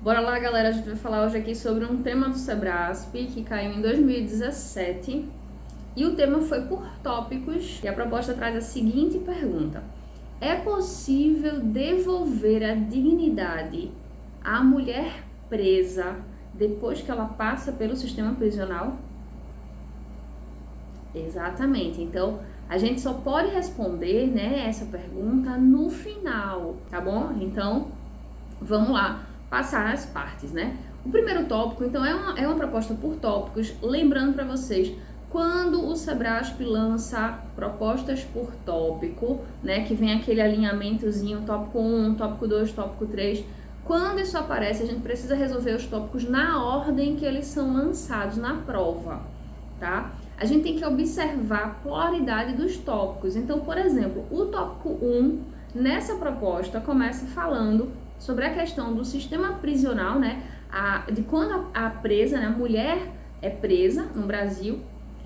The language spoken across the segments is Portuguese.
Bora lá, galera, a gente vai falar hoje aqui sobre um tema do Sebrasp que caiu em 2017 e o tema foi por tópicos e a proposta traz a seguinte pergunta: é possível devolver a dignidade à mulher presa depois que ela passa pelo sistema prisional? Exatamente, então a gente só pode responder, né, essa pergunta no final, tá bom? Então vamos lá passar as partes, né? O primeiro tópico, então, é uma proposta por tópicos. Lembrando para vocês, quando o Sebrasp lança propostas por tópico, né, que vem aquele alinhamentozinho, tópico 1, tópico 2, tópico 3, quando isso aparece, a gente precisa resolver os tópicos na ordem que eles são lançados na prova, tá? A gente tem que observar a polaridade dos tópicos. Então, por exemplo, o tópico 1, nessa proposta, começa falando sobre a questão do sistema prisional, né? De quando a presa, né, a mulher é presa no Brasil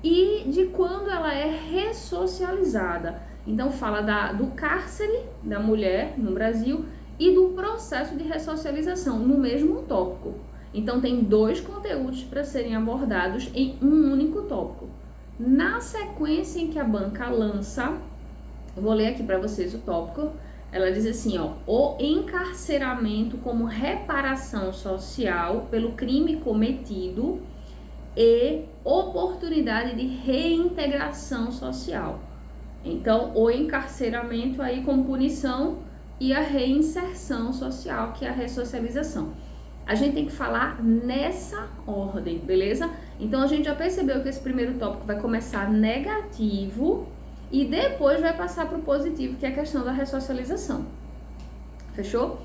e de quando ela é ressocializada. Então fala do cárcere da mulher no Brasil e do processo de ressocialização no mesmo tópico. Então tem dois conteúdos para serem abordados em um único tópico. Na sequência em que a banca lança, eu vou ler aqui para vocês o tópico. Ela diz assim, ó: o encarceramento como reparação social pelo crime cometido e oportunidade de reintegração social. Então, o encarceramento aí como punição e a reinserção social, que é a ressocialização. A gente tem que falar nessa ordem, beleza? Então, a gente já percebeu que esse primeiro tópico vai começar negativo e depois vai passar para o positivo, que é a questão da ressocialização. Fechou?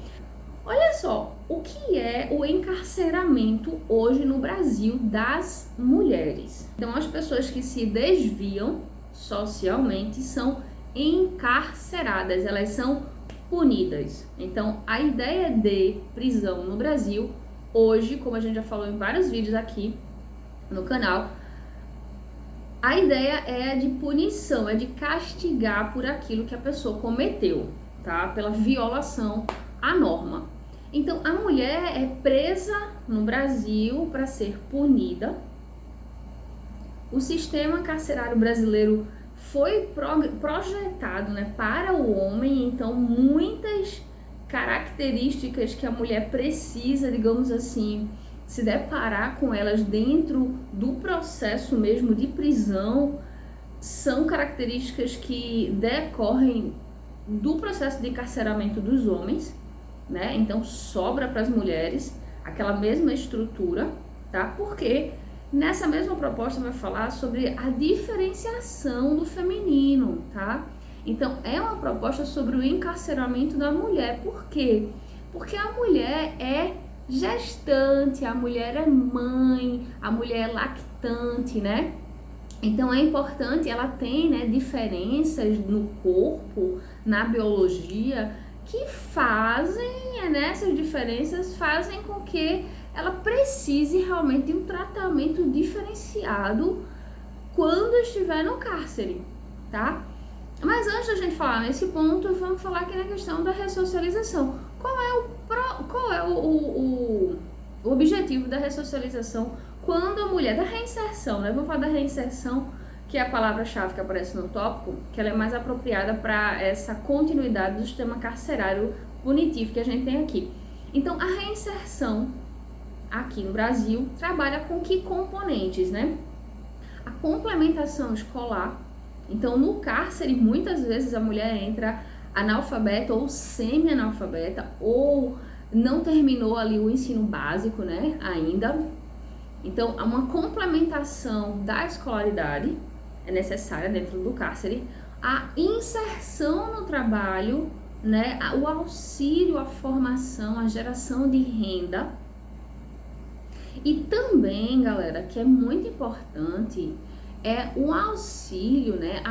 Olha só, o que é o encarceramento hoje no Brasil das mulheres? Então, as pessoas que se desviam socialmente são encarceradas, elas são punidas. Então, a ideia de prisão no Brasil, hoje, como a gente já falou em vários vídeos aqui no canal, a ideia é de punição, é de castigar por aquilo que a pessoa cometeu, tá? Pela violação à norma. Então, a mulher é presa no Brasil para ser punida. O sistema carcerário brasileiro foi projetado, né, para o homem, então muitas características que a mulher precisa, digamos assim, se deparar com elas dentro do processo mesmo de prisão, são características que decorrem do processo de encarceramento dos homens, né? Então sobra para as mulheres aquela mesma estrutura, tá? Porque nessa mesma proposta vai falar sobre a diferenciação do feminino, tá? Então é uma proposta sobre o encarceramento da mulher. Por quê? Porque a mulher é gestante, a mulher é mãe, a mulher é lactante, né? Então é importante, ela tem, né, diferenças no corpo, na biologia, que fazem, né, essas diferenças fazem com que ela precise realmente de um tratamento diferenciado quando estiver no cárcere, tá? Mas antes da gente falar nesse ponto, vamos falar aqui na questão da ressocialização. Qual é o objetivo da ressocialização quando a mulher, da reinserção, né? Vamos falar da reinserção, que é a palavra-chave que aparece no tópico, que ela é mais apropriada para essa continuidade do sistema carcerário punitivo que a gente tem aqui. Então, a reinserção aqui no Brasil trabalha com que componentes, né? A complementação escolar. Então, no cárcere, muitas vezes a mulher entra analfabeta ou semi-analfabeta, ou não terminou ali o ensino básico, né, ainda. Então, uma complementação da escolaridade é necessária dentro do cárcere. A inserção no trabalho, né, o auxílio à formação, a geração de renda. E também, galera, que é muito importante, é o auxílio, né,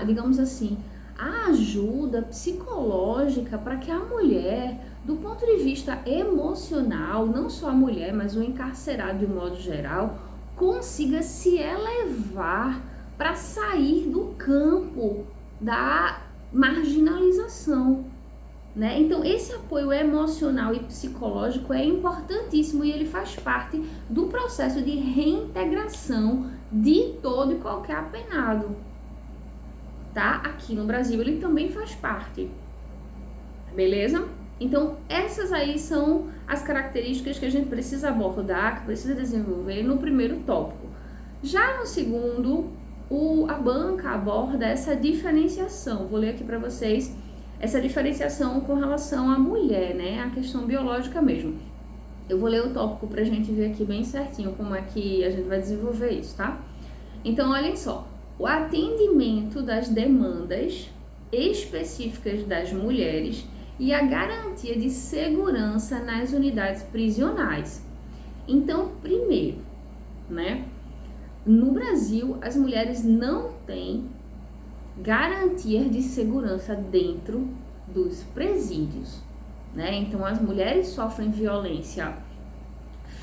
digamos assim, a ajuda psicológica para que a mulher, do ponto de vista emocional, não só a mulher, mas o encarcerado de um modo geral, consiga se elevar para sair do campo da marginalização, né? Então, esse apoio emocional e psicológico é importantíssimo e ele faz parte do processo de reintegração de todo e qualquer apenado, tá? Aqui no Brasil ele também faz parte, beleza? Então, essas aí são as características que a gente precisa abordar, que precisa desenvolver no primeiro tópico. Já no segundo, a banca aborda essa diferenciação. Vou ler aqui para vocês essa diferenciação com relação à mulher, né? A questão biológica mesmo. Eu vou ler o tópico para a gente ver aqui bem certinho como é que a gente vai desenvolver isso, tá? Então, olhem só. O atendimento das demandas específicas das mulheres e a garantia de segurança nas unidades prisionais. Então, primeiro, né? No Brasil, as mulheres não têm garantia de segurança dentro dos presídios, né? Então, as mulheres sofrem violência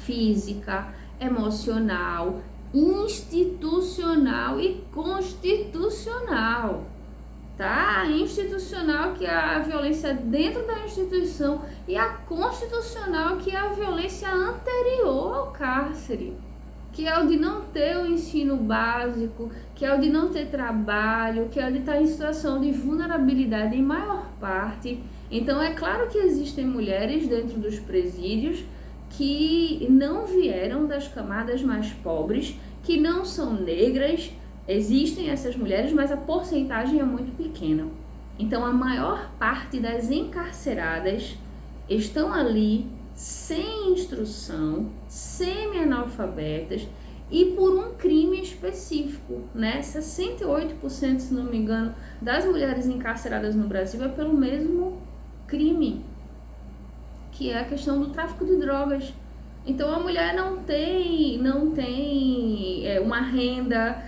física, emocional, institucional e constitucional, tá? Institucional, que é a violência dentro da instituição, e a constitucional, que é a violência anterior ao cárcere, que é o de não ter o ensino básico, que é o de não ter trabalho, que é o de estar em situação de vulnerabilidade em maior parte. Então, é claro que existem mulheres dentro dos presídios que não vieram das camadas mais pobres, que não são negras. Existem essas mulheres, mas a porcentagem é muito pequena. Então, a maior parte das encarceradas estão ali sem instrução, semi-analfabetas e por um crime específico, né? 68%, se não me engano, das mulheres encarceradas no Brasil é pelo mesmo crime, que é a questão do tráfico de drogas. Então, a mulher não tem uma renda,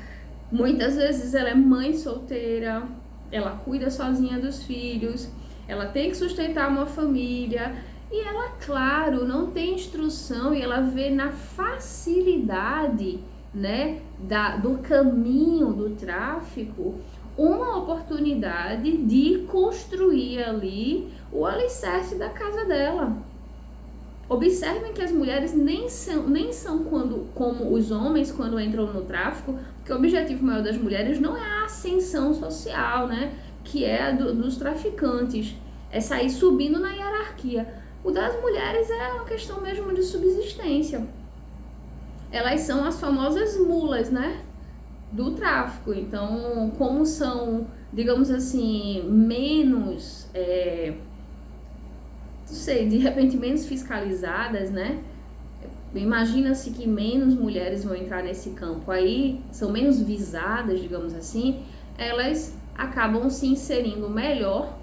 muitas vezes ela é mãe solteira, ela cuida sozinha dos filhos, ela tem que sustentar uma família. E ela, claro, não tem instrução e ela vê na facilidade, né, do caminho do tráfico uma oportunidade de construir ali o alicerce da casa dela. Observem que as mulheres nem são como os homens quando entram no tráfico, porque o objetivo maior das mulheres não é a ascensão social, né, que é dos traficantes, é sair subindo na hierarquia. O das mulheres é uma questão mesmo de subsistência. Elas são as famosas mulas, né, do tráfico. Então, como são, digamos assim, menos, não sei, de repente menos fiscalizadas, né? Imagina-se que menos mulheres vão entrar nesse campo aí, são menos visadas, digamos assim, elas acabam se inserindo melhor,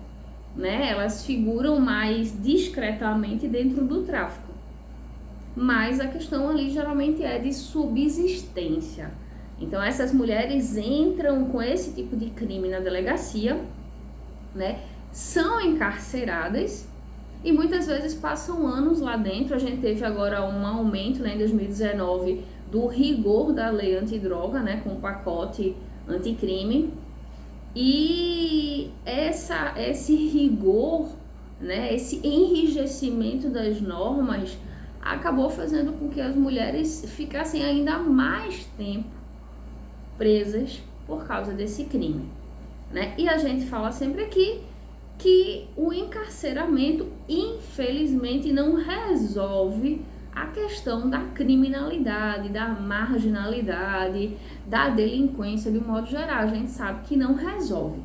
né? Elas figuram mais discretamente dentro do tráfico. Mas a questão ali geralmente é de subsistência. Então, essas mulheres entram com esse tipo de crime na delegacia, né? São encarceradas e muitas vezes passam anos lá dentro. A gente teve agora um aumento, né, em 2019 do rigor da lei antidroga, né, com o pacote anticrime. E esse rigor, né, esse enrijecimento das normas acabou fazendo com que as mulheres ficassem ainda mais tempo presas por causa desse crime, né? E a gente fala sempre aqui que o encarceramento, infelizmente, não resolve a questão da criminalidade, da marginalidade, da delinquência de um modo geral. A gente sabe que não resolve,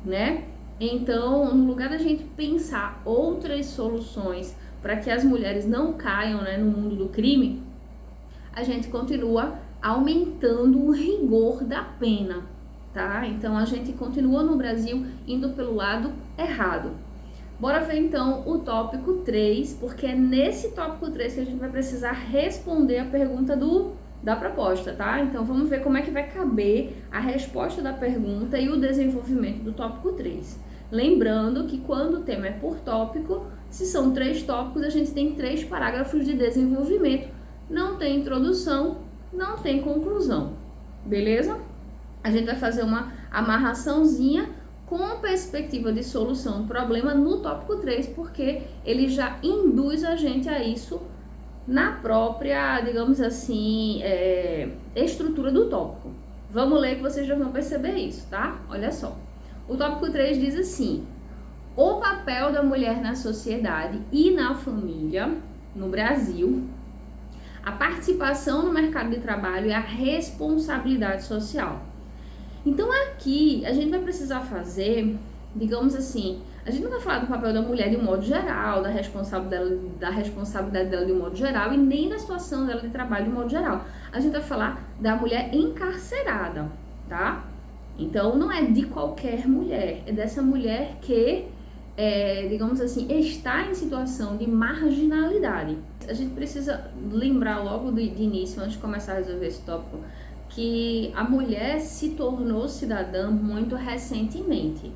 né? Então, no lugar da gente pensar outras soluções para que as mulheres não caiam, né, no mundo do crime, a gente continua aumentando o rigor da pena, tá? Então, a gente continua no Brasil indo pelo lado errado. Bora ver então o tópico 3, porque é nesse tópico 3 que a gente vai precisar responder a pergunta da proposta, tá? Então vamos ver como é que vai caber a resposta da pergunta e o desenvolvimento do tópico 3. Lembrando que quando o tema é por tópico, se são 3 tópicos, a gente tem 3 parágrafos de desenvolvimento. Não tem introdução, não tem conclusão, beleza? A gente vai fazer uma amarraçãozinha com perspectiva de solução do problema no tópico 3, porque ele já induz a gente a isso na própria, digamos assim, estrutura do tópico. Vamos ler que vocês já vão perceber isso, tá? Olha só. O tópico 3 diz assim: o papel da mulher na sociedade e na família no Brasil, a participação no mercado de trabalho e a responsabilidade social. Então aqui a gente vai precisar fazer, digamos assim, a gente não vai falar do papel da mulher de um modo geral, da responsabilidade dela de um modo geral e nem da situação dela de trabalho de um modo geral. A gente vai falar da mulher encarcerada, tá? Então não é de qualquer mulher, é dessa mulher que, digamos assim, está em situação de marginalidade. A gente precisa lembrar logo de início, antes de começar a resolver esse tópico, que a mulher se tornou cidadã muito recentemente,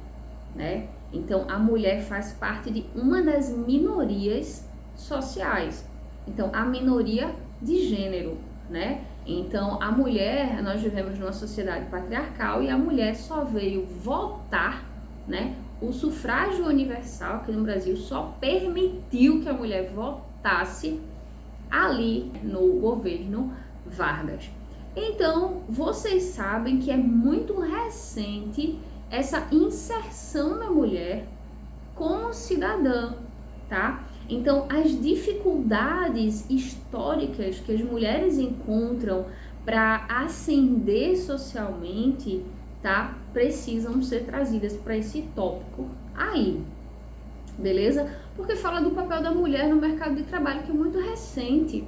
né? Então, a mulher faz parte de uma das minorias sociais. Então, a minoria de gênero, né? Então, a mulher, nós vivemos numa sociedade patriarcal e a mulher só veio votar, né? O sufrágio universal aqui no Brasil só permitiu que a mulher votasse ali no governo Vargas. Então, vocês sabem que é muito recente essa inserção da mulher como cidadã, tá? Então, as dificuldades históricas que as mulheres encontram para ascender socialmente, tá? Precisam ser trazidas para esse tópico aí, beleza? Porque fala do papel da mulher no mercado de trabalho, que é muito recente,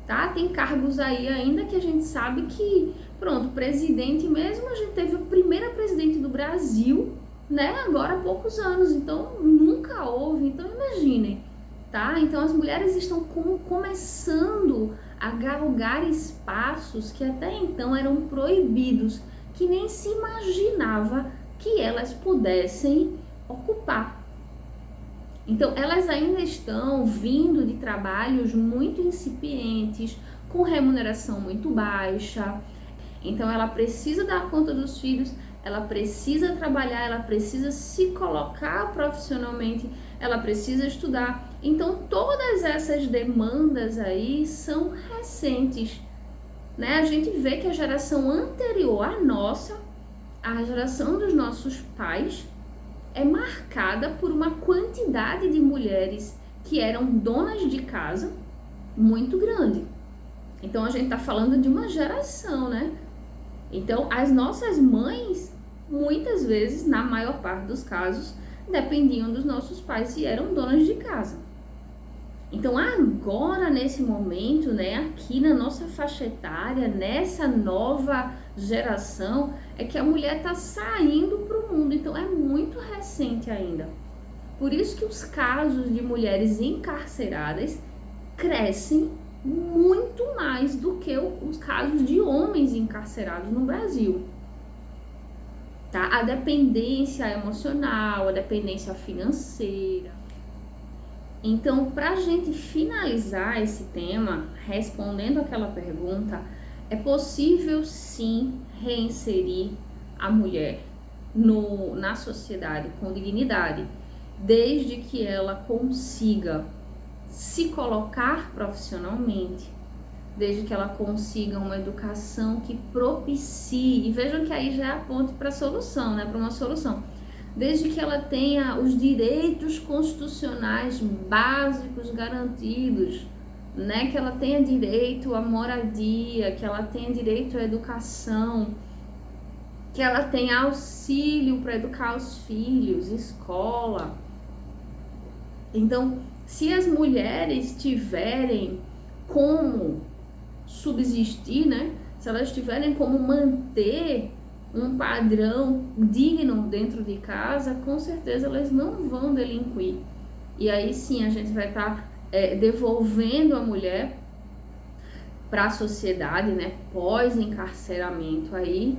tá? Tem cargos aí ainda que a gente sabe que, pronto, presidente mesmo, a gente teve a primeira presidente do Brasil, né, agora há poucos anos, então nunca houve, então imaginem, tá? Então as mulheres estão começando a galgar espaços que até então eram proibidos, que nem se imaginava que elas pudessem ocupar. Então, elas ainda estão vindo de trabalhos muito incipientes, com remuneração muito baixa. Então, ela precisa dar conta dos filhos, ela precisa trabalhar, ela precisa se colocar profissionalmente, ela precisa estudar. Então, todas essas demandas aí são recentes, né? A gente vê que a geração anterior à nossa, a geração dos nossos pais, é marcada por uma quantidade de mulheres que eram donas de casa muito grande. Então, a gente está falando de uma geração, né? Então, as nossas mães, muitas vezes, na maior parte dos casos, dependiam dos nossos pais e eram donas de casa. Então, agora, nesse momento, né, aqui na nossa faixa etária, nessa nova geração, é que a mulher está saindo para o mundo. Então, é muito recente ainda. Por isso que os casos de mulheres encarceradas crescem muito mais do que os casos de homens encarcerados no Brasil. Tá? A dependência emocional, a dependência financeira. Então, para a gente finalizar esse tema, respondendo aquela pergunta, é possível sim reinserir a mulher na sociedade com dignidade, desde que ela consiga se colocar profissionalmente, desde que ela consiga uma educação que propicie, e vejam que aí já é a ponte para a solução, né, para uma solução. Desde que ela tenha os direitos constitucionais básicos garantidos, né? Que ela tenha direito à moradia, que ela tenha direito à educação, que ela tenha auxílio para educar os filhos, escola. Então, se as mulheres tiverem como subsistir, né? Se elas tiverem como manter um padrão digno dentro de casa, com certeza elas não vão delinquir. E aí sim a gente vai estar devolvendo a mulher para a sociedade, né, pós-encarceramento aí,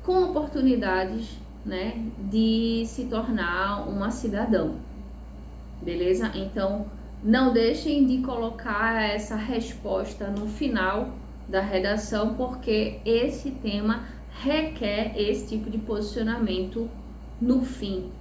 com oportunidades, né, de se tornar uma cidadã. Beleza? Então, não deixem de colocar essa resposta no final da redação, porque esse tema requer esse tipo de posicionamento no fim.